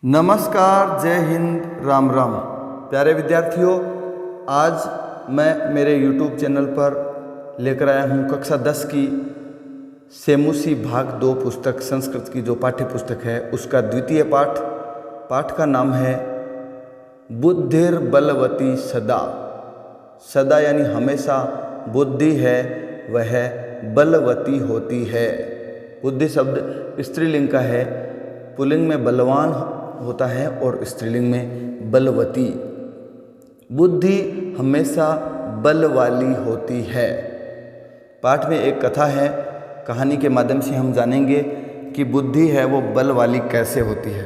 नमस्कार, जय हिंद, राम राम। प्यारे विद्यार्थियों, आज मैं मेरे YouTube चैनल पर लेकर आया हूँ कक्षा 10 की सेमुसी भाग 2 पुस्तक संस्कृत की जो पाठ्य पुस्तक है उसका द्वितीय पाठ का नाम है बुद्धिर बलवती सदा। सदा यानी हमेशा बुद्धि है वह बलवती होती है। बुद्धि शब्द स्त्रीलिंग का है, पुल्लिंग में बलवान होता है और स्त्रीलिंग में बलवती। बुद्धि हमेशा बल वाली होती है। पाठ में एक कथा है, कहानी के माध्यम से हम जानेंगे कि बुद्धि है वो बल वाली कैसे होती है।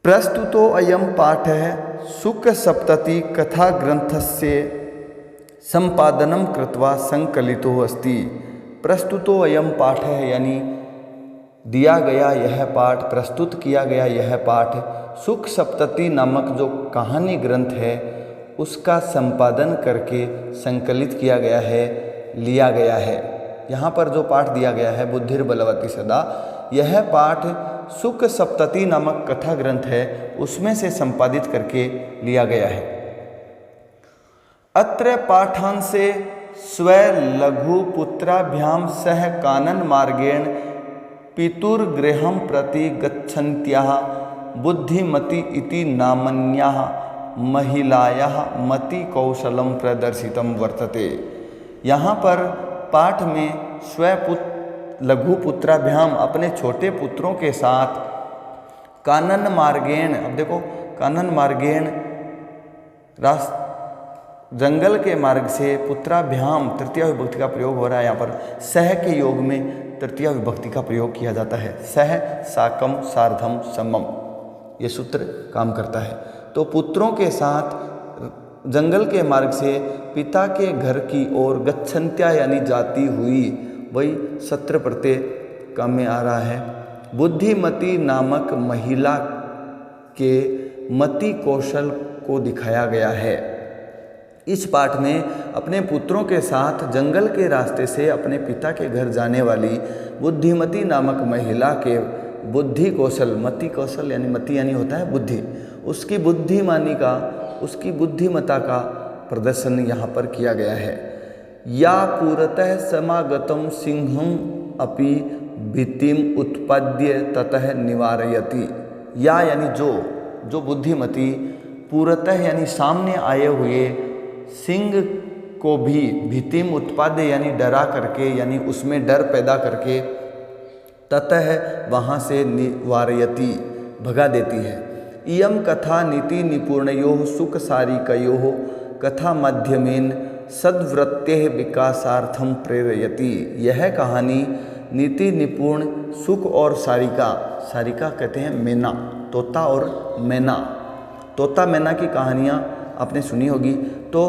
प्रस्तुतो अयम पाठ है सुक सप्तति कथा ग्रंथस्य संपादनम कृत्वा संकलितो अस्ति। प्रस्तुतो अयम पाठ है यानी दिया गया यह पाठ, प्रस्तुत किया गया यह पाठ सुक सप्तति नामक जो कहानी ग्रंथ है उसका संपादन करके संकलित किया गया है, लिया गया है। यहाँ पर जो पाठ दिया गया है बुद्धिर बलवती सदा, यह पाठ सुक सप्तति नामक कथा ग्रंथ है उसमें से संपादित करके लिया गया है। अत्र पाठांसे स्व लघु पुत्राभ्याम सह कानन मार्गेण पितुर्गृहं प्रति गच्छन्त्याः बुद्धिमती इति नामन्याः महिलायाः मति कौशलम प्रदर्शितम वर्तते। यहाँ पर पाठ में लघु पुत्राभ्याम अपने छोटे पुत्रों के साथ कानन मार्गेण, अब देखो कानन मार्गेण जंगल के मार्ग से, पुत्राभ्याम तृतीया विभक्ति का प्रयोग हो रहा है। यहाँ पर सह के योग में तृतीया विभक्ति का प्रयोग किया जाता है। सह साकम सार्धम समम ये सूत्र काम करता है। तो पुत्रों के साथ जंगल के मार्ग से पिता के घर की ओर गच्छन्त्या यानी जाती हुई, वही सत्र प्रत्यय काम में आ रहा है। बुद्धिमती नामक महिला के मति कौशल को दिखाया गया है। इस पाठ में अपने पुत्रों के साथ जंगल के रास्ते से अपने पिता के घर जाने वाली बुद्धिमती नामक महिला के बुद्धि कौशल, मति कौशल यानी मति यानी होता है बुद्धि, उसकी बुद्धिमानी का, उसकी बुद्धिमता का प्रदर्शन यहाँ पर किया गया है। या पूर्वतः समागतम सिंहम अपि भीतिम उत्पाद्य ततः निवारयति। या यानी जो बुद्धिमती पूर्वतः यानी सामने आए हुए सिंह को भी भीतिम उत्पाद्य यानी डरा करके, यानी उसमें डर पैदा करके, ततः वहाँ से निवारयति भगा देती है। इयम कथा नीति निपुणयोः सुख सारिकयोः कथा माध्यमेन सद्वृत्तेः विकासार्थम प्रेरयति। यह कहानी नीति निपुण सुख और सारिका, सारिका कहते हैं मैना, तोता और मैना, तोता मैना की कहानियाँ आपने सुनी होगी। तो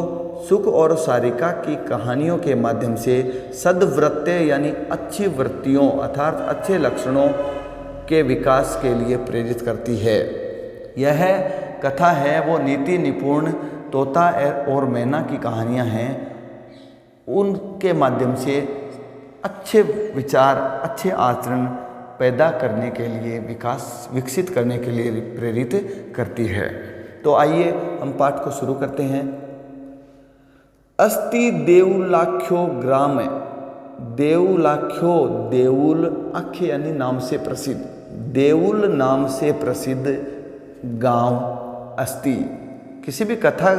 सुख और सारिका की कहानियों के माध्यम से सद्वृत्ते यानी अच्छी वृत्तियों अर्थात अच्छे लक्षणों के विकास के लिए प्रेरित करती है। यह कथा है वो नीति निपुण तोता और मैना की कहानियां हैं, उनके माध्यम से अच्छे विचार, अच्छे आचरण पैदा करने के लिए, विकसित करने के लिए प्रेरित करती है। तो आइए हम पाठ को शुरू करते हैं। अस्ति देवुलाख्यो ग्राम, देवुलाख्यो देउल आख्य यानी नाम से प्रसिद्ध, देउल नाम से प्रसिद्ध गांव अस्ति। किसी भी कथा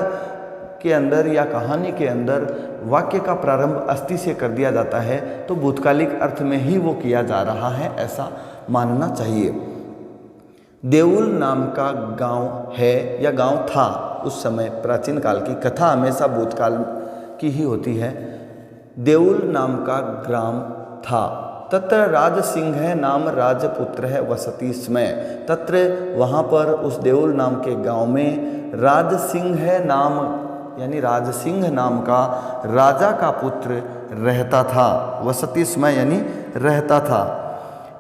के अंदर या कहानी के अंदर वाक्य का प्रारंभ अस्ति से कर दिया जाता है तो भूतकालिक अर्थ में ही वो किया जा रहा है, ऐसा मानना चाहिए। देउल नाम का गांव है या गांव था उस समय, प्राचीन काल की कथा हमेशा भूतकाल की ही होती है। देउल नाम का ग्राम था। तत्र राजसिंह नाम राजपुत्र है वसति स्म। तत्र वहाँ पर उस देउल नाम के गांव में राजसिंह नाम यानी राजसिंह नाम का राजा का पुत्र रहता था। वसति स्म यानी रहता था।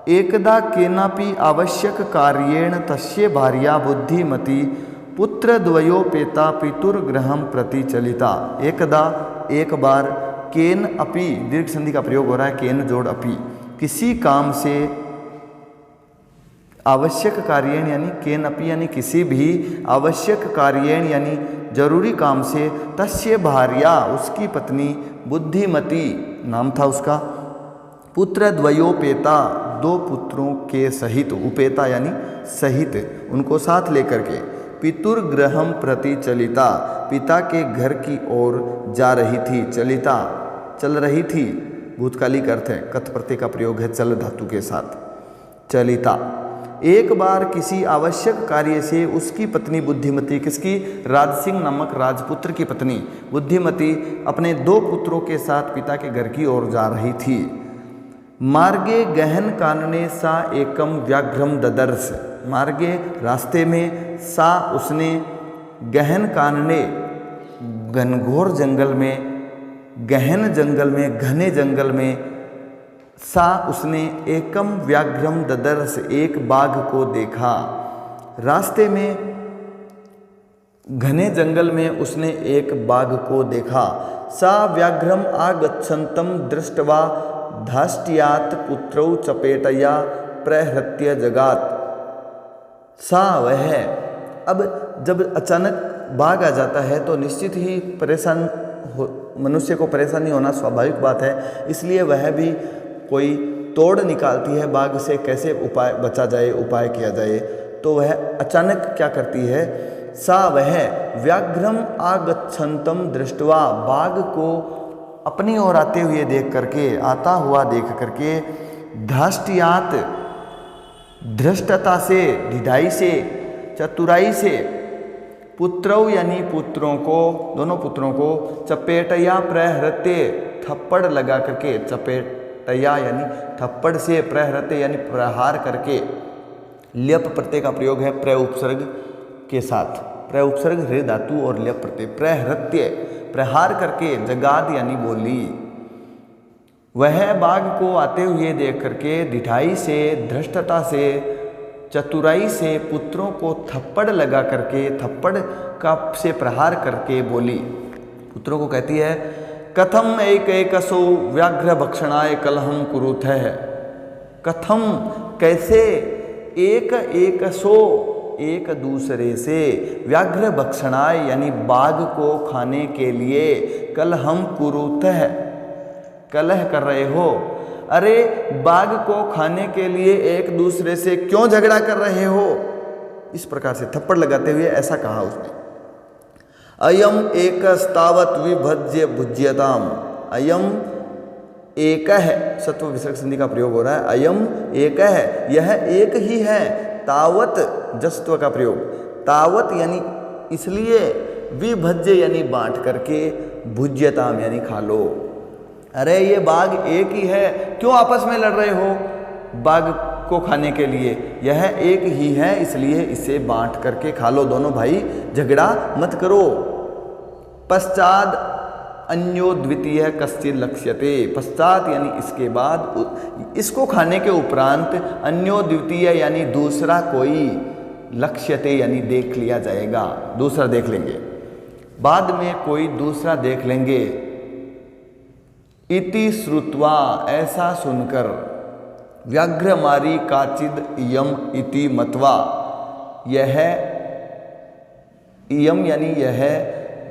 एकदा केनापि आवश्यक कार्येण तस्य भार्या बुद्धिमती पुत्रद्वयोपेता पितुर्गृहं प्रति चलिता। एकदा एक बार, केन अपि दीर्घ संधि का प्रयोग हो रहा है, केन जोड़ अपि, किसी काम से आवश्यक कार्येण यानी केनपि यानी किसी भी आवश्यक कार्येण यानी जरूरी काम से तस्य भार्या उसकी पत्नी बुद्धिमती नाम था उसका पुत्र द्वयोपेता दो पुत्रों के सहित उपेता यानी सहित उनको साथ लेकर के पितुर्गृहम प्रति चलिता पिता के घर की ओर जा रही थी। चलिता चल रही थी भूतकालिक अर्थ है। कथ प्रत्यय का प्रयोग है चल धातु के साथ। चलिता एक बार किसी आवश्यक कार्य से उसकी पत्नी बुद्धिमती किसकी राजसिंह नामक राजपुत्र की पत्नी बुद्धिमती अपने दो पुत्रों के साथ पिता के घर की ओर जा रही थी। मार्गे गहन कानने सा एकम व्याघ्रम ददर्श मार्गे रास्ते में सा उसने गहन कानने घनघोर जंगल में गहन जंगल में घने जंगल में सा उसने एकम व्याघ्रम ददर्श एक बाघ को देखा। रास्ते में घने जंगल में उसने एक बाघ को देखा। सा व्याघ्रम आगच्छन्तम दृष्ट्वा धाष्ट्यात् पुत्रौ चपेटया प्रहृत्य जगात। सा वह अब जब अचानक बाघ आ जाता है तो निश्चित ही परेशान मनुष्य को परेशानी होना स्वाभाविक बात है। इसलिए वह भी कोई तोड़ निकालती है बाघ से कैसे उपाय बचा जाए उपाय किया जाए। तो वह अचानक क्या करती है सा वह व्याघ्रम आगच्छन्तम दृष्ट्वा बाघ को अपनी ओर आते हुए देख करके आता हुआ देख करके धाष्ट्यात् धृष्टता से ढिठाई से चतुराई से पुत्रौ यानी पुत्रों को दोनों पुत्रों को चपेटया प्रहृत्य थप्पड़ लगा करके चपेटया यानी थप्पड़ से प्रहृत्य यानी प्रहार करके ल्यप प्रत्यय का प्रयोग है प्र उपसर्ग के साथ। प्र उपसर्ग हृ धातु और ल्यप प्रत्यय प्रहृत्य प्रहार करके जगाद यानी बोली। वह बाघ को आते हुए देख करके ढिठाई से धृष्टता से चतुराई से पुत्रों को थप्पड़ लगा करके थप्पड़ का से प्रहार करके बोली। पुत्रों को कहती है कथम एक एकसो व्याघ्र भक्षणाय कलहम कुरुथ है। कथम कैसे एक एकसो एक दूसरे से व्याघ्र भक्षणाय यानी बाघ को खाने के लिए कलहम कुरुथ है कलह कर रहे हो। अरे बाघ को खाने के लिए एक दूसरे से क्यों झगड़ा कर रहे हो। इस प्रकार से थप्पड़ लगाते हुए ऐसा कहा उसने। अयम एकस्तावत विभज्य भुज्यताम। अयम एक है सत्व विसर्ग संधि का प्रयोग हो रहा है। अयम एक है यह एक ही है। तावत जस्त्व का प्रयोग तावत यानी इसलिए विभज्य यानी बांट करके भुज्यताम यानी खा लो। अरे ये बाघ एक ही है क्यों आपस में लड़ रहे हो बाघ को खाने के लिए। यह एक ही है इसलिए इसे बांट करके खा लो दोनों भाई झगड़ा मत करो। पश्चात अन्यो द्वितीय कश्चित् लक्ष्यते। पश्चात यानी इसके बाद इसको खाने के उपरांत अन्यो द्वितीय यानी दूसरा कोई लक्ष्यते यानी देख लिया जाएगा दूसरा देख लेंगे बाद में कोई दूसरा देख लेंगे। इति श्रुत्वा ऐसा सुनकर व्याघ्रमारी काचिद इयम इति मत्वा यह इयम यानी यह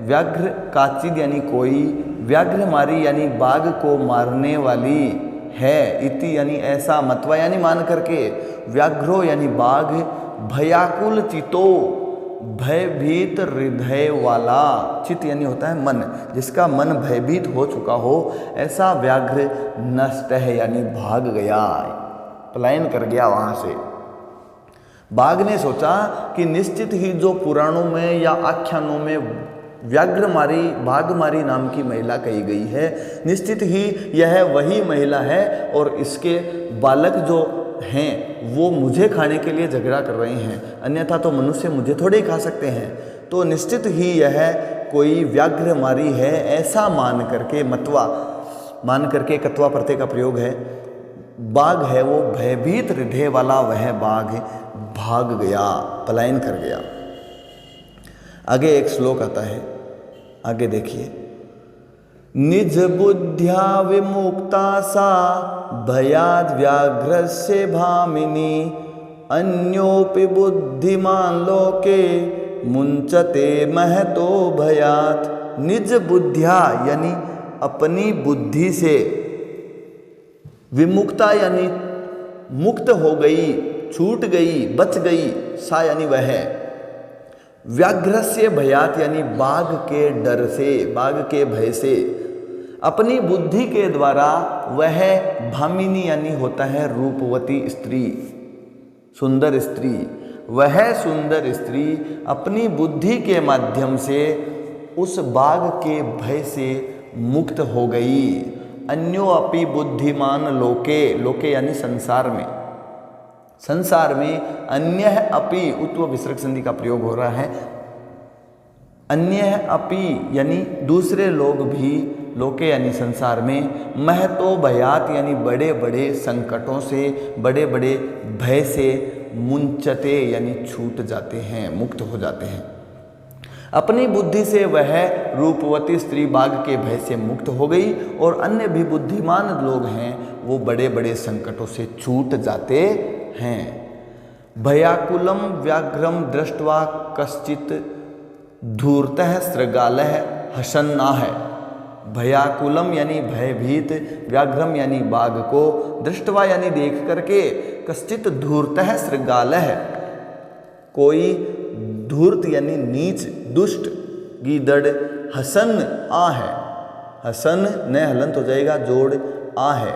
व्याघ्र काचिद यानी कोई व्याघ्रमारी यानी बाघ को मारने वाली है। इति यानी ऐसा मत्वा यानी मान करके व्याघ्रो यानी बाघ भयाकुल चितो भयभीत हृदय वाला। चित यानी होता है मन जिसका मन भयभीत हो चुका हो ऐसा व्याघ्र नष्ट है यानी भाग गया पलायन कर गया वहां से। बाघ ने सोचा कि निश्चित ही जो पुराणों में या आख्यानों में व्याघ्रमारी बाघमारी नाम की महिला कही गई है निश्चित ही यह वही महिला है और इसके बालक जो हैं वो मुझे खाने के लिए झगड़ा कर रहे हैं अन्यथा तो मनुष्य मुझे थोड़े ही खा सकते हैं। तो निश्चित ही यह कोई व्याघ्रमारी है ऐसा मान करके मतवा मान करके कत्वा प्रत्यय का प्रयोग है। बाघ है वो भयभीत हृदय वाला वह बाघ भाग गया पलायन कर गया। आगे एक श्लोक आता है आगे देखिए। निज बुद्ध्या विमुक्ता सा भयाद व्याघ्रस्य भामिनी अन्योपि बुद्धिमान लोके मुंचते महतो भयात। निज बुद्धिया यानी अपनी बुद्धि से, विमुक्ता यानी मुक्त हो गई, छूट गई, बच गई, सा यानी वह, व्याघ्रस्य भयात यानी बाघ के डर से, बाघ के भय से, अपनी बुद्धि के द्वारा वह भामिनी यानी होता है रूपवती स्त्री, सुंदर स्त्री, वह सुंदर स्त्री अपनी बुद्धि के माध्यम से उस बाघ के भय से मुक्त हो गई। अन्यो अपि बुद्धिमान लोके, लोके यानी संसार में, संसार में अन्य अपि उत्व विसर्ग संधि का प्रयोग हो रहा है। अन्य अपि यानी दूसरे लोग भी, लोके यानी संसार में, महतो भयात यानी बड़े बड़े संकटों से, बड़े बड़े भय से, मुंचते यानी छूट जाते हैं, मुक्त हो जाते हैं। अपनी बुद्धि से वह रूपवती स्त्री बाघ के भय से मुक्त हो गई और अन्य भी बुद्धिमान लोग हैं वो बड़े बड़े संकटों से छूट जाते हैं। भयाकुलम व्याघ्रम दृष्ट्वा कश्चित धूर्तः सृगालः हसन्नाह। भयाकुलम यानी भयभीत, व्याघ्रम यानी बाघ को, दृष्टवा यानी देख करके, कश्चित धूर्तः सृगालः कोई धूर्त यानी नीच दुष्ट गीदड़, हसन आ है, हसन न हलंत हो जाएगा, जोड़ आ है,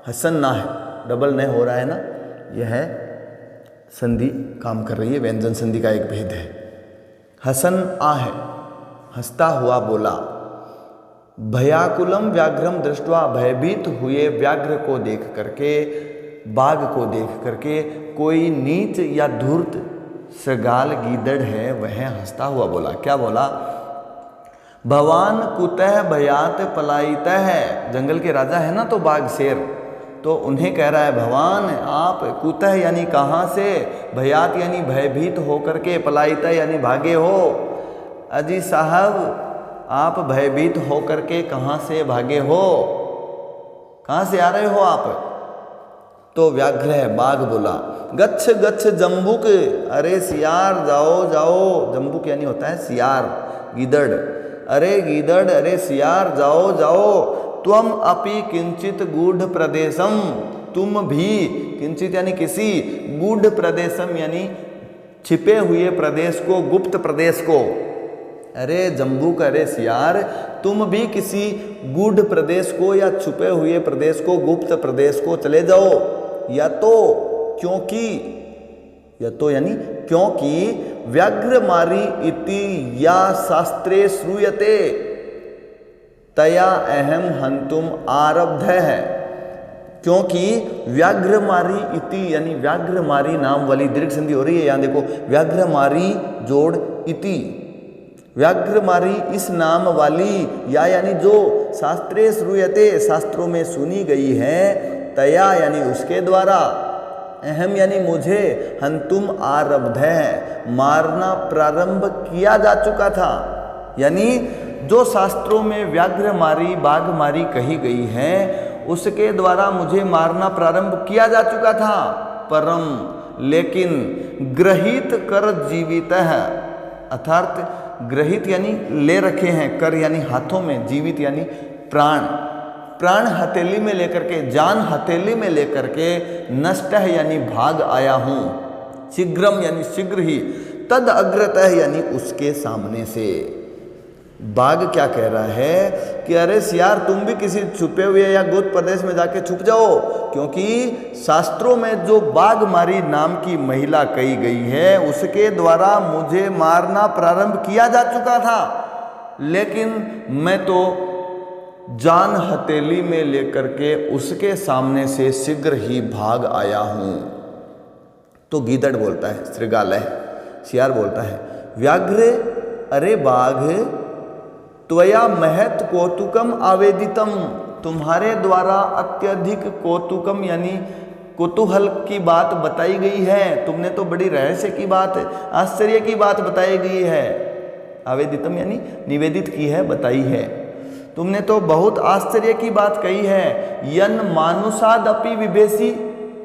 हसन ना है, डबल न हो रहा है ना, यह संधि काम कर रही है, व्यंजन संधि का एक भेद है। हसन आ है, हंसता हुआ बोला। भयाकुलम व्याघ्रम दृष्ट्वा भयभीत हुए व्याघ्र को देख करके, बाघ को देख करके कोई नीच या धूर्त सृगाल गीदड़ है वह हंसता हुआ बोला। क्या बोला? भवान कुतः भयात पलायितः है। जंगल के राजा है ना तो बाघ शेर, तो उन्हें कह रहा है भगवान आप कुतः यानी कहाँ से, भयात यानी भयभीत होकर के, पलायितः यानी भागे हो। अजी साहब आप भयभीत होकर के कहाँ से भागे हो, कहाँ से आ रहे हो आप? तो व्याघ्र है, बाघ बोला गच्छ गच्छ जम्बुक, अरे सियार जाओ जाओ। जम्बुक यानी होता है सियार, गीदड़। अरे गीदड़, अरे सियार जाओ जाओ। त्वम अपि किंचित गूढ़ प्रदेशम, तुम भी, किंचित यानी किसी, गूढ़ प्रदेशम यानी छिपे हुए प्रदेश को, गुप्त प्रदेश को। अरे जम्बूक, अरे सियार तुम भी किसी गूढ़ प्रदेश को या छुपे हुए प्रदेश को, गुप्त प्रदेश को चले जाओ। या तो क्योंकि, या तो यानी क्योंकि व्याघ्र मारी इति या शास्त्रे श्रूयते तया अहम हंतुम आरब्ध है। क्योंकि व्याघ्रमारी इति यानी व्याघ्रमारी नाम वाली दीर्घ संधि हो रही है। यहाँ देखो व्याघ्रमारी जोड़ इति, व्याघ्रमारी इस नाम वाली, या यानी जो शास्त्रे श्रूयते शास्त्रों में सुनी गई है, तया यानी उसके द्वारा, अहम यानी मुझे, हंतुम आरब्ध है मारना प्रारंभ किया जा चुका था। यानी जो शास्त्रों में व्याघ्र मारी, बाघ मारी कही गई है उसके द्वारा मुझे मारना प्रारंभ किया जा चुका था। परम लेकिन ग्रहित कर जीवित है, अर्थात ग्रहित यानी ले रखे हैं, कर यानी हाथों में, जीवित यानी प्राण, प्राण हथेली में लेकर के, जान हथेली में लेकर के, नष्ट है यानी भाग आया हूँ, शीघ्रम यानी शीघ्र ही, तद अग्रतः यानी उसके सामने से। बाघ क्या कह रहा है कि अरे सियार तुम भी किसी छुपे हुए या गुप्त प्रदेश में जाके छुप जाओ, क्योंकि शास्त्रों में जो बाघ मारी नाम की महिला कही गई है उसके द्वारा मुझे मारना प्रारंभ किया जा चुका था, लेकिन मैं तो जान हथेली में लेकर के उसके सामने से शीघ्र ही भाग आया हूं। तो गीदड़ बोलता है, श्रृगालय, सियार बोलता है व्याघ्र, अरे बाघ त्वया महत कौतुकम आवेदितम, तुम्हारे द्वारा अत्यधिक कौतुकम यानी कुतूहल की बात बताई गई है। तुमने तो बड़ी रहस्य की बात, आश्चर्य की बात बताई गई है। आवेदितम यानी निवेदित की है, बताई है। तुमने तो बहुत आश्चर्य की बात कही है। यन मानुषादपि विभेसी,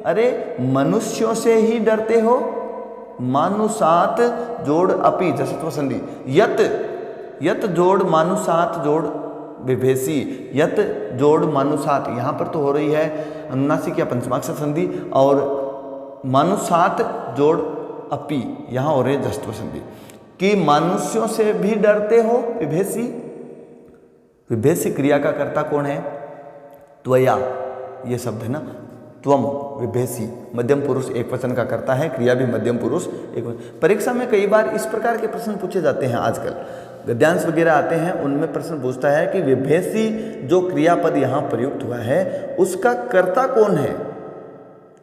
अरे मनुष्यों से ही डरते हो। मानुषात जोड़ अपि जसत्व संधि, यत यत जोड़ मानुषात जोड़ विभेसी, यत जोड़ मानुषात, यहाँ पर तो हो रही है अनुनासिक या पंचमाक्षर संधि, और मानुषात जोड़ अपि यहाँ हो रही है जसत्व संधि। कि मनुष्यों से भी डरते हो, विभेसी। विभेसी क्रिया का कर्ता कौन है? त्वया, ये शब्द है ना, त्वम विभेसी, मध्यम पुरुष एक वचन का कर्ता है, क्रिया भी मध्यम पुरुष एक वचन। परीक्षा में कई बार इस प्रकार के प्रश्न पूछे जाते हैं, आजकल गद्यांश वगैरह आते हैं, उनमें प्रश्न पूछता है कि विभेसी जो क्रियापद यहाँ प्रयुक्त हुआ है उसका कर्ता कौन है।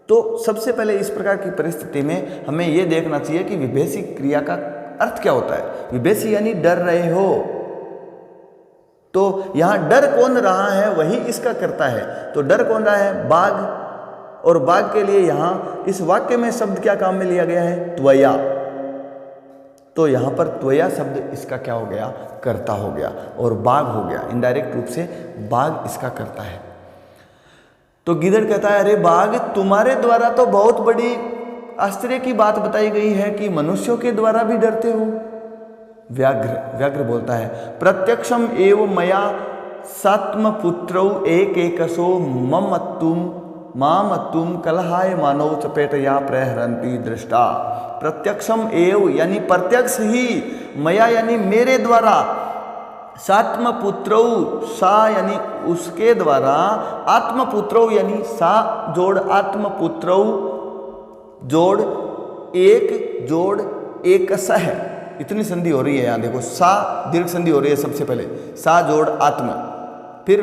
तो सबसे पहले इस प्रकार की परिस्थिति में हमें यह देखना चाहिए कि विभेसी क्रिया का अर्थ क्या होता है। विभेसी यानी डर रहे हो, तो यहां डर कौन रहा है वही इसका कर्ता है। तो डर कौन रहा है? बाघ, और बाघ के लिए यहां इस वाक्य में शब्द क्या काम में लिया गया है? त्वया। तो यहां पर त्वया शब्द इसका क्या हो गया? कर्ता हो गया, और बाघ हो गया, इनडायरेक्ट रूप से बाघ इसका कर्ता है। तो गिदड़ कहता है, अरे बाघ, तुम्हारे द्वारा तो बहुत बड़ी आश्चर्य की बात बताई गई है कि मनुष्यों के द्वारा भी डरते हो। व्याघ्र बोलता है, प्रत्यक्षम एव मया सात्म पुत्रौ एक एकसो मामत्तुम कलहाय मानव चपेटया प्रहरंती दृष्टा। प्रत्यक्षम एव यानी प्रत्यक्ष ही, मया यानी मेरे द्वारा, सात्म पुत्रौ सा यानी उसके द्वारा, आत्म पुत्रौ यानी सा जोड़ आत्म पुत्रौ जोड़ एक जोड़ एक सह, इतनी संधि हो रही है। यहाँ देखो, सा दीर्घ संधि हो रही है सबसे पहले, सा जोड़ आत्म, फिर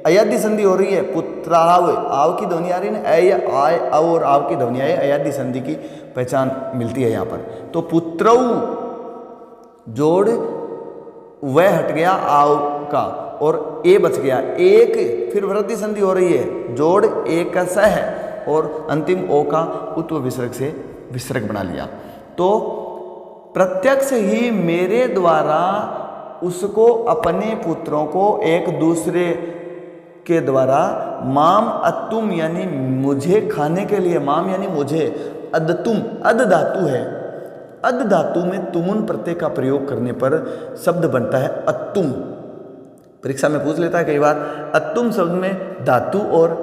अयादि संधि हो रही है, पुत्राव, आव की ध्वनि आ रही है ना, ऐ आय अव और आव की ध्वनि आई, अयादि संधि की पहचान मिलती है यहाँ पर। तो पुत्रौ जोड़ वह हट गया आव का, और ए बच गया एक, फिर वृद्धि संधि हो रही है, जोड़ एक सह, और अंतिम ओ का उत्व विसर्ग से विसर्ग बना लिया। तो प्रत्यक्ष ही मेरे द्वारा उसको, अपने पुत्रों को एक दूसरे के द्वारा, माम अत्तुम यानी मुझे खाने के लिए, माम यानी मुझे, अदतुम अद धातु है, अद धातु में तुमुन प्रत्यय का प्रयोग करने पर शब्द बनता है अत्तुम। परीक्षा में पूछ लेता है कई बार, अत्तुम शब्द में धातु और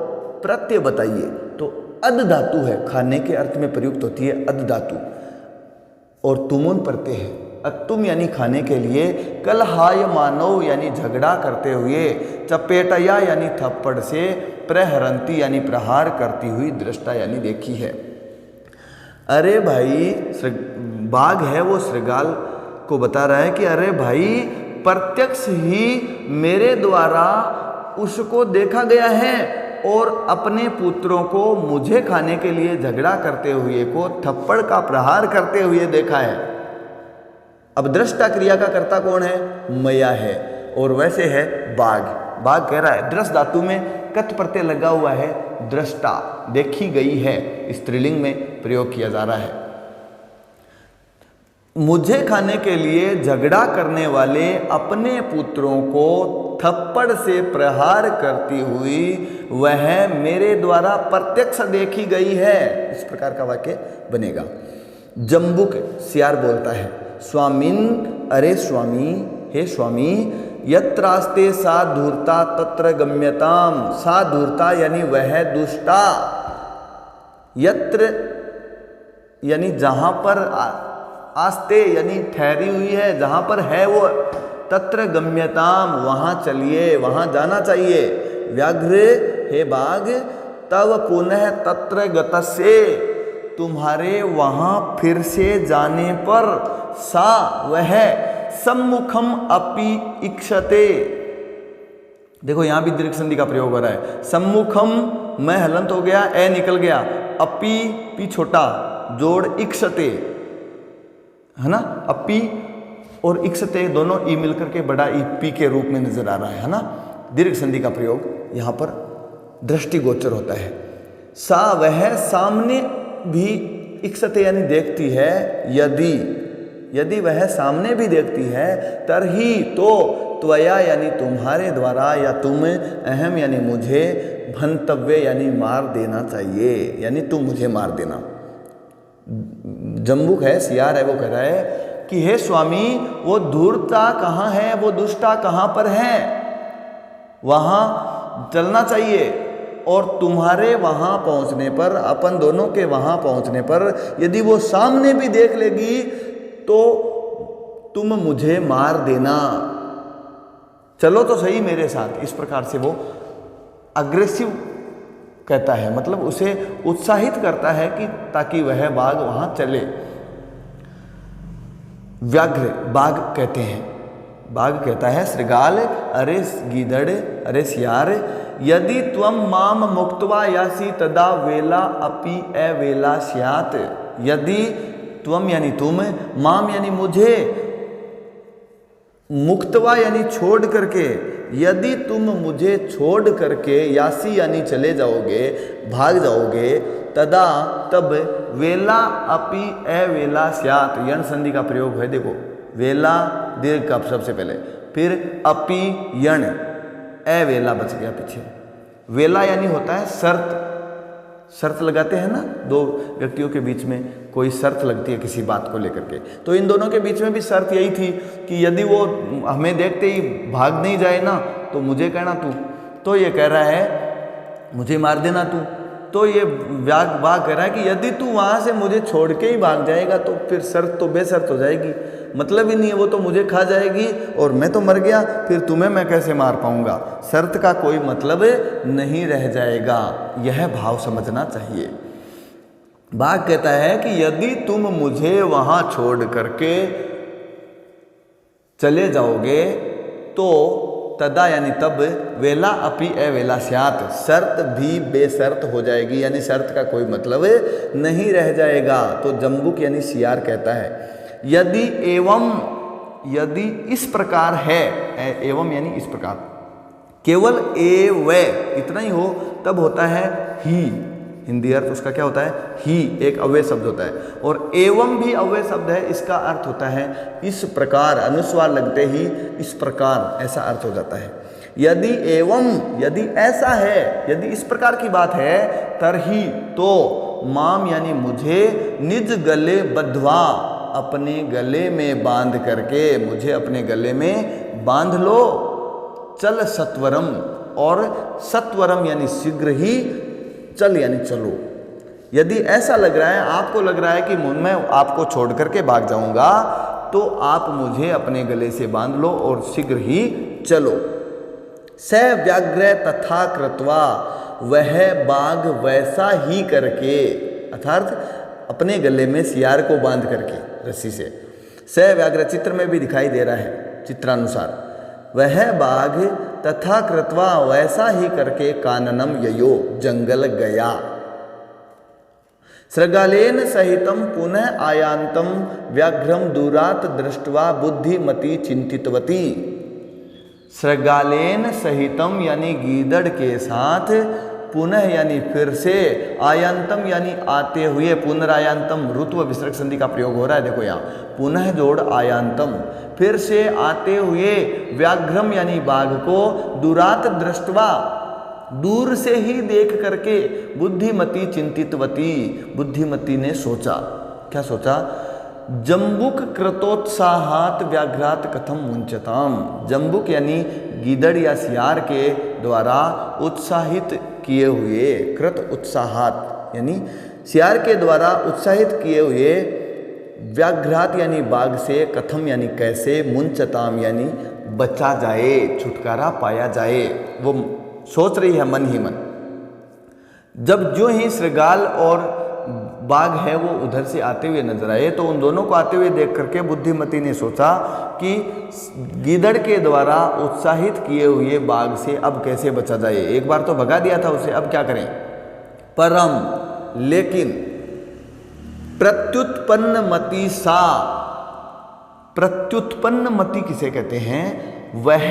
प्रत्यय बताइए, तो अद धातु है, खाने के अर्थ में प्रयुक्त होती है अद धातु, और तुमुन प्रत्यय है। अत्तुम यानी खाने के लिए, कलहाय मानव यानी झगड़ा करते हुए, चपेटया यानी थप्पड़ से, प्रहरंती यानी प्रहार करती हुई, दृष्टा यानी देखी है। अरे भाई, बाघ है वो श्रृगाल को बता रहा है कि अरे भाई, प्रत्यक्ष ही मेरे द्वारा उसको देखा गया है, और अपने पुत्रों को मुझे खाने के लिए झगड़ा करते हुए को थप्पड़ का प्रहार करते हुए देखा है। अब दृष्टा क्रिया का कर्ता कौन है? मया है, और वैसे है बाघ। बाघ कह रहा है, दृष्ट धातु में कत प्रत्यय लगा हुआ है, दृष्टा देखी गई है, स्त्रीलिंग में प्रयोग किया जा रहा है। मुझे खाने के लिए झगड़ा करने वाले अपने पुत्रों को थप्पड़ से प्रहार करती हुई वह मेरे द्वारा प्रत्यक्ष देखी गई है। इस प्रकार का वाक्य बनेगा। जम्बुक सियार बोलता है, स्वामिन, अरे स्वामी, हे स्वामी, यत्रास्ते सा धूर्ता तत्र गम्यताम। सा धूर्ता यानी वह दुष्टा, यत्र यानी जहां पर, आस्ते यानी ठहरी हुई है, जहां पर है वो, तत्र गम्यताम वहां चलिए, वहां जाना चाहिए। व्याघ्र, हे बाघ, तव पुनः तत्र गतस्य, तुम्हारे वहां फिर से जाने पर, सा वह, सम्मुखम अपि इक्षते। देखो यहां भी दीर्घ संधि का प्रयोग हो रहा है। सम्मुखम मैं हलंत हो गया, ए निकल गया, अपि पी छोटा, जोड़ इक्षते, है ना, अपी और इक्षते दोनों ई मिलकर के बड़ा ई पी के रूप में नजर आ रहा है ना। दीर्घ संधि का प्रयोग यहां पर दृष्टिगोचर होता है। सा वह सामने भी इक्षते यानी देखती है, यदि वह सामने भी देखती है, तरही तो त्वया यानी तुम्हारे द्वारा, या तुम अहम यानी मुझे, भंतव्य यानी मार देना चाहिए, यानी तुम मुझे मार देना। जम्बुक है, सियार है, वो कह रहा है कि हे स्वामी, वो धूर्ता कहाँ है, वो दुष्टा कहाँ पर है, वहाँ चलना चाहिए। और तुम्हारे वहाँ पहुँचने पर, अपन दोनों के वहाँ पहुँचने पर यदि वो सामने भी देख लेगी तो तुम मुझे मार देना, चलो तो सही मेरे साथ। इस प्रकार से वो अग्रेसिव कहता है, मतलब उसे उत्साहित करता है कि ताकि वह बाघ वहाँ चले। व्याघ्र बाघ कहते हैं। बाघ कहता है श्रृगाल, अरे गीदड़, अरे सियार, यदि त्वम माम मुक्त्वा यासी तदा वेला अपि अवेला स्यात्। यदि त्वम यानी तुम, माम यानी मुझे, मुक्त्वा यानी छोड़ करके, यदि तुम मुझे छोड़ करके, यासी यानी चले जाओगे, भाग जाओगे, तदा तब, वेला अपि अवेला स्यात्, यण संधि का प्रयोग है। देखो वेला दीर्घ का सबसे पहले, फिर अपि यण, अवेला बच गया पीछे। वेला यानी होता है शर्त, शर्त लगाते हैं ना, दो व्यक्तियों के बीच में कोई शर्त लगती है किसी बात को लेकर के, तो इन दोनों के बीच में भी शर्त यही थी कि यदि वो हमें देखते ही भाग नहीं जाए ना तो मुझे कहना तू, तो ये कह रहा है मुझे मार देना तू। तो ये बाघ कह रहा है कि यदि तू वहाँ से मुझे छोड़ के ही भाग जाएगा तो फिर शर्त तो बेशर्त हो जाएगी, मतलब ही नहीं है, वो तो मुझे खा जाएगी और मैं तो मर गया, फिर तुम्हें मैं कैसे मार पाऊंगा, शर्त का कोई मतलब नहीं रह जाएगा। यह भाव समझना चाहिए। बाघ कहता है कि यदि तुम मुझे वहाँ छोड़ करके चले जाओगे तो तदा यानी तब, वेला अपि अवेला स्यात्, शर्त भी बेशर्त हो जाएगी, यानी शर्त का कोई मतलब नहीं रह जाएगा। तो जम्बुक यानी सियार कहता है यदि एवं, यदि इस प्रकार है, एवं यानी इस प्रकार, केवल एव इतना ही हो तब होता है ही, हिंदी अर्थ उसका क्या होता है, ही एक अव्यय शब्द होता है, और एवं भी अव्यय शब्द है, इसका अर्थ होता है इस प्रकार, अनुस्वार लगते ही इस प्रकार, ऐसा अर्थ हो जाता है। यदि एवं, यदि ऐसा है, यदि इस प्रकार की बात है, तरही तो, माम यानी मुझे, निज गले बद्ध्वा, अपने गले में बांध करके, मुझे अपने गले में बांध लो, चल सत्वरम, और सत्वरम यानी शीघ्र ही, चल यानी चलो। यदि ऐसा लग रहा है, आपको लग रहा है कि मैं आपको छोड़ करके भाग जाऊंगा, तो आप मुझे अपने गले से बांध लो और शीघ्र ही चलो। स व्याघ्र तथा कृत्वा, वह बाघ वैसा ही करके, अर्थात अपने गले में सियार को बांध करके रस्सी से। स व्याघ्र चित्र में भी दिखाई दे रहा है, चित्रानुसार, वह बाघ तथा कृत्वा, वैसा ही करके, काननम ययो, जंगल गया। श्रृगालेन सहितम पुनः आयांतम, व्याघ्रम दूरात दृष्ट्वा, बुद्धिमती चिंतितवती। श्रृगालेन सहितम यानी गीदड़ के साथ, पुनः यानी फिर से, आयांतम यानी आते हुए, पुनरायांतम ऋत्व विसर्ग संधि का प्रयोग हो रहा है। देखो यहाँ पुनः जोड़ आयांतम, फिर से आते हुए, व्याघ्रम यानी बाघ को, दुरात दृष्टवा, दूर से ही देख करके, बुद्धिमती चिंतितवती, बुद्धिमती ने सोचा, क्या सोचा, जम्बुक कृतोत्साहात व्याघ्रात कथम मुंचताम। जम्बुक यानी गीदड़ या सियार के द्वारा उत्साहित किए हुए, कृत उत्साहात यानी सियार के द्वारा उत्साहित किए हुए, व्याघ्रात यानी बाघ से, कथम यानी कैसे, मुंचताम यानी बचा जाए, छुटकारा पाया जाए। वो सोच रही है मन ही मन। जब जो ही श्रृगाल और बाघ है वो उधर से आते हुए नजर आए, तो उन दोनों को आते हुए देख करके बुद्धिमती ने सोचा कि गीदड़ के द्वारा उत्साहित किए हुए बाघ से अब कैसे बचा जाए। एक बार तो भगा दिया था उसे, अब क्या करें। परम लेकिन प्रत्युत्पन्न मति सा, प्रत्युत्पन्न मति किसे कहते हैं, वह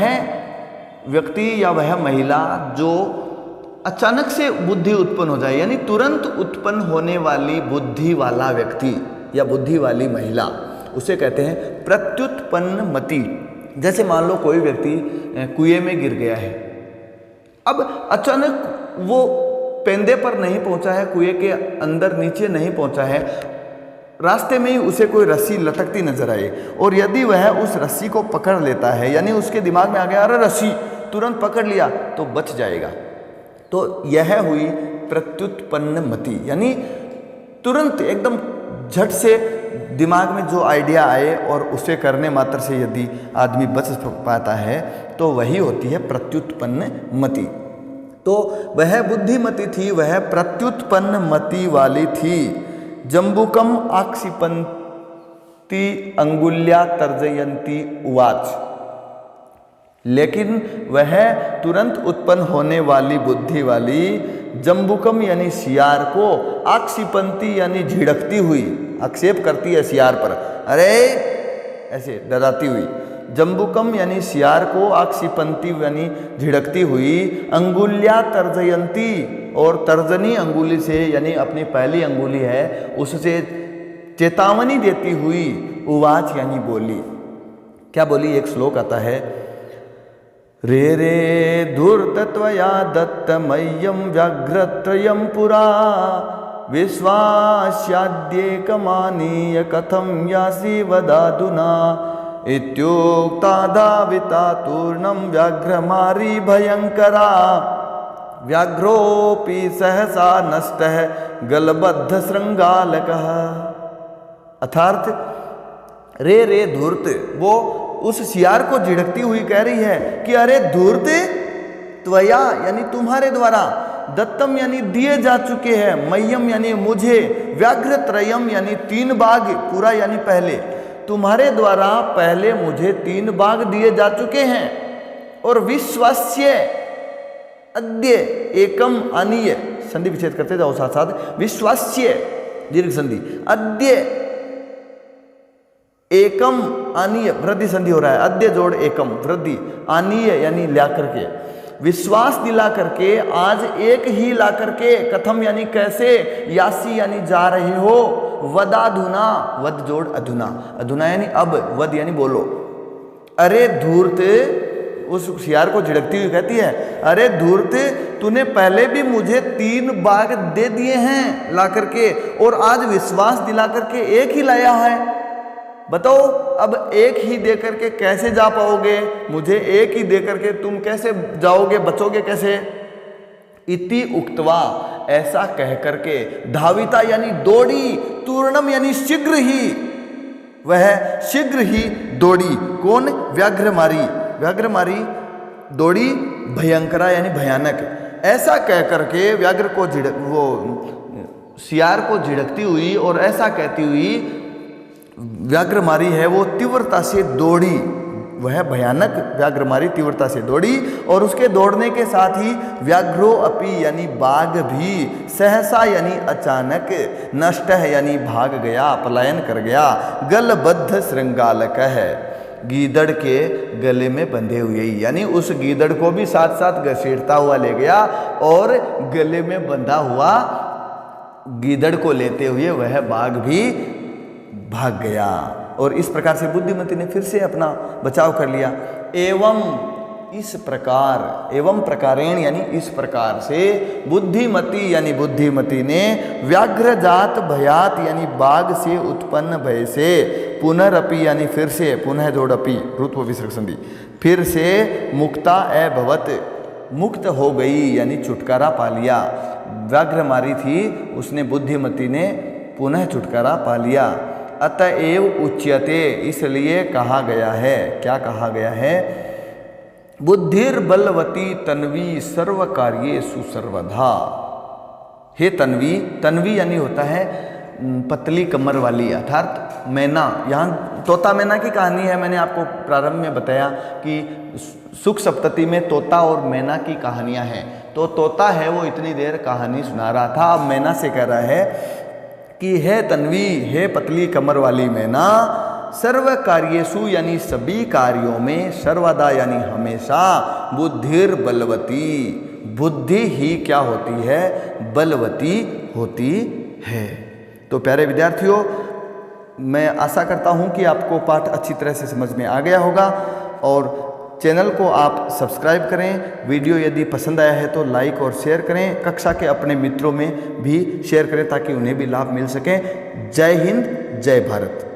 व्यक्ति या वह महिला जो अचानक से बुद्धि उत्पन्न हो जाए, यानी तुरंत उत्पन्न होने वाली बुद्धि वाला व्यक्ति या बुद्धि वाली महिला, उसे कहते हैं प्रत्युत्पन्न मति। जैसे मान लो कोई व्यक्ति कुएं में गिर गया है, अब अचानक वो पेंदे पर नहीं पहुंचा है, कुएं के अंदर नीचे नहीं पहुंचा है, रास्ते में ही उसे कोई रस्सी लटकती नजर आए और यदि वह उस रस्सी को पकड़ लेता है, यानी उसके दिमाग में आ गया अरे रस्सी, तुरंत पकड़ लिया तो बच जाएगा। तो यह हुई प्रत्युत्पन्न मति, यानी तुरंत एकदम झट से दिमाग में जो आइडिया आए और उसे करने मात्र से यदि आदमी बच पाता है तो वही होती है प्रत्युत्पन्न मति। तो वह बुद्धिमती थी, वह प्रत्युत्पन्न मति वाली थी। जम्बुकम आक्षिपन्ति अंगुल्या तर्जयन्ति उवाच, लेकिन वह तुरंत उत्पन्न होने वाली बुद्धि वाली जम्बुकम यानी सियार को, आक्षिपन्ति यानी झिड़कती हुई, आक्षेप करती है सियार पर, अरे ऐसे डराती हुई, जम्बुकम यानी सियार को, आक्षिपन्ति यानी झिड़कती हुई, अंगुल्या तर्जयन्ति और तर्जनी अंगुली से यानी अपनी पहली अंगुली है उससे चेतावनी देती हुई, उवाच यानी बोली। क्या बोली? एक श्लोक आता है, रे रे धूर्तत्वया दत्तमय्यं व्याघ्रत्रयं पुरा विश्वास्याद्येकमानीय कथं यासि वदाधुना इत्युक्ता धाविता तूर्णं व्याघ्रमारी भयंकरा व्याघ्रोऽपि सहसा नष्टः गलबद्ध श्रृंगालकः। अर्थात रे रे धूर्त, वो उस सियार को झिड़कती हुई कह रही है कि अरे धूर्त, त्वया यानी तुम्हारे द्वारा, दत्तम यानी दिए जा चुके हैं, मह्यम यानी मुझे, व्याघ्र त्रयम यानी 3 बाघ, पूरा यानी पहले, तुम्हारे द्वारा पहले मुझे 3 बाघ दिए जा चुके हैं, और विश्वास्य अद्य एकम अनीय, संधि विच्छेद करते जाओ साथ साथ, विश्वास्य दीर्घ संधि, अद्य एकम अनीय, वृद्धि संधि हो रहा है, अद्य जोड़ एकम, वृद्धि, अनीय यानी ला करके, विश्वास दिला करके, आज एक ही ला करके, कथम यानी कैसे, यासी यानी जा रहे हो, वदाधुना, वद जोड़ अधुना, अधुना यानी अब, वद यानी बोलो। अरे धूर्त, उस सियार को झिड़कती हुई कहती है, अरे धूर्त, तूने पहले भी मुझे 3 बाघ दे दिए हैं ला करके, और आज विश्वास दिला करके एक ही लाया है, बताओ अब एक ही दे करके कैसे जा पाओगे, मुझे एक ही दे करके तुम कैसे जाओगे, बचोगे कैसे। इति उक्तवा, ऐसा कह करके, धाविता यानी दौड़ी, तूर्णम यानी शीघ्र ही, वह शीघ्र ही दौड़ी, कौन? व्याघ्रमारी, व्याघ्रमारी दौड़ी, भयंकरा यानी भयानक, ऐसा कह करके व्याघ्र को वो सियार को झिड़कती हुई और ऐसा कहती हुई व्याघ्रमारी है वो तीव्रता से दौड़ी, वह भयानक व्याघ्रमारी तीव्रता से दौड़ी, और उसके दौड़ने के साथ ही व्याघ्रो अपि यानी बाघ भी, सहसा यानी अचानक, नष्ट है यानी भाग गया, पलायन कर गया, गलबद्ध श्रृंगालक है, गीदड़ के गले में बंधे हुए, यानी उस गीदड़ को भी साथ साथ घसीटता हुआ ले गया और गले में बंधा हुआ गीदड़ को लेते हुए वह बाघ भी भाग गया। और इस प्रकार से बुद्धिमती ने फिर से अपना बचाव कर लिया। एवं इस प्रकार, एवं प्रकारेण यानी इस प्रकार से, बुद्धिमती यानी बुद्धिमती ने व्याघ्रजात भयात यानी बाघ से उत्पन्न भय से, पुनरअपि यानी फिर से, पुनः जोड़ अपि रुत्व विसर्ग संधि, फिर से मुक्ता अभवत, मुक्त हो गई यानी छुटकारा पा लिया। व्याघ्रमारी थी, उसने बुद्धिमती ने पुनः छुटकारा पा लिया। अतएव उच्यते, इसलिए कहा गया है, क्या कहा गया है? बुद्धिर बलवती तन्वी सर्व कार्येषु सर्वधा। हे तन्वी, तन्वी यानी होता है पतली कमर वाली, अर्थात मैना। यहाँ तोता मैना की कहानी है, मैंने आपको प्रारंभ में बताया कि सुख सप्तती में तोता और मैना की कहानियाँ हैं। तो तोता है वो इतनी देर कहानी सुना रहा था, अब मैना से कह रहा है कि हे तन्वी, हे पतली कमर वाली मैना, सर्व कार्येषु यानी सभी कार्यों में, सर्वदा यानी हमेशा, बुद्धिर बलवती, बुद्धि ही क्या होती है? बलवती होती है। तो प्यारे विद्यार्थियों, मैं आशा करता हूँ कि आपको पाठ अच्छी तरह से समझ में आ गया होगा। और चैनल को आप सब्सक्राइब करें। वीडियो यदि पसंद आया है तो लाइक और शेयर करें। कक्षा के अपने मित्रों में भी शेयर करें ताकि उन्हें भी लाभ मिल सके। जय हिंद, जय भारत।